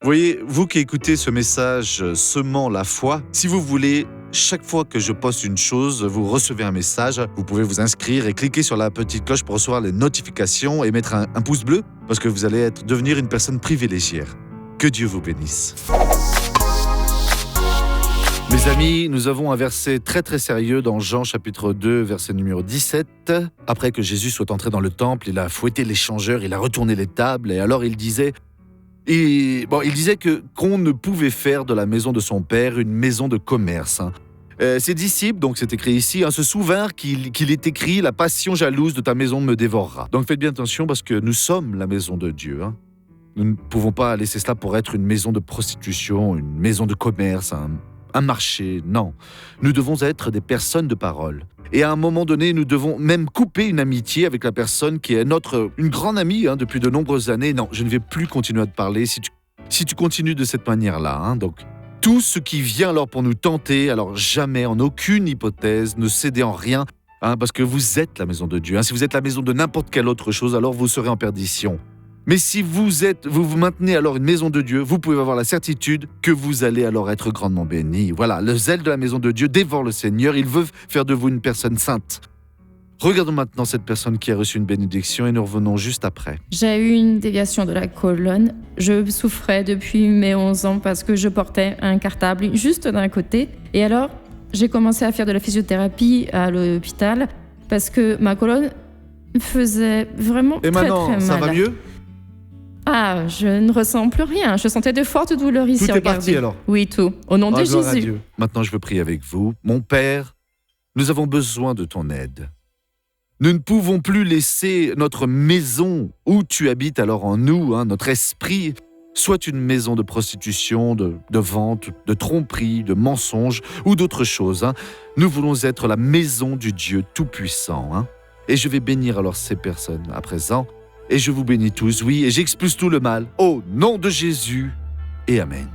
Voyez, vous qui écoutez ce message semant la foi, si vous voulez, chaque fois que je poste une chose, vous recevez un message. Vous pouvez vous inscrire et cliquer sur la petite cloche pour recevoir les notifications et mettre un pouce bleu parce que vous allez devenir une personne privilégiée. Que Dieu vous bénisse. Mes amis, nous avons un verset très très sérieux dans Jean chapitre 2, verset numéro 17. Après que Jésus soit entré dans le temple, il a fouetté les changeurs, il a retourné les tables et alors il disait qu'on ne pouvait faire de la maison de son père une maison de commerce. Ses disciples, donc c'est écrit ici, se souvinrent qu'il est écrit « La passion jalouse de ta maison me dévorera ». Donc faites bien attention parce que nous sommes la maison de Dieu. Nous ne pouvons pas laisser cela pour être une maison de prostitution, une maison de commerce, un marché. Non, nous devons être des personnes de parole. Et à un moment donné, nous devons même couper une amitié avec la personne qui est une grande amie depuis de nombreuses années. Non, je ne vais plus continuer à te parler si tu continues de cette manière-là. Donc, tout ce qui vient alors pour nous tenter, alors jamais, en aucune hypothèse, ne cédez en rien, parce que vous êtes la maison de Dieu. Si vous êtes la maison de n'importe quelle autre chose, alors vous serez en perdition. Mais si vous vous maintenez alors une maison de Dieu, vous pouvez avoir la certitude que vous allez alors être grandement béni. Voilà, le zèle de la maison de Dieu dévore le Seigneur. Il veut faire de vous une personne sainte. Regardons maintenant cette personne qui a reçu une bénédiction et nous revenons juste après. J'ai eu une déviation de la colonne. Je souffrais depuis mes 11 ans parce que je portais un cartable juste d'un côté. Et alors, j'ai commencé à faire de la physiothérapie à l'hôpital parce que ma colonne faisait vraiment très très mal. Et maintenant, ça va mieux ? Je ne ressens plus rien. Je sentais de fortes douleurs ici. Tout est parti alors ? Oui, tout. Au nom de gloire à Jésus. Dieu. Maintenant, je veux prier avec vous. Mon Père, nous avons besoin de ton aide. Nous ne pouvons plus laisser notre maison où tu habites alors en nous, notre esprit, soit une maison de prostitution, de vente, de tromperie, de mensonge ou d'autres choses. Nous voulons être la maison du Dieu Tout-Puissant. Et je vais bénir alors ces personnes à présent. Et je vous bénis tous, oui, et j'expulse tout le mal, au nom de Jésus, et Amen.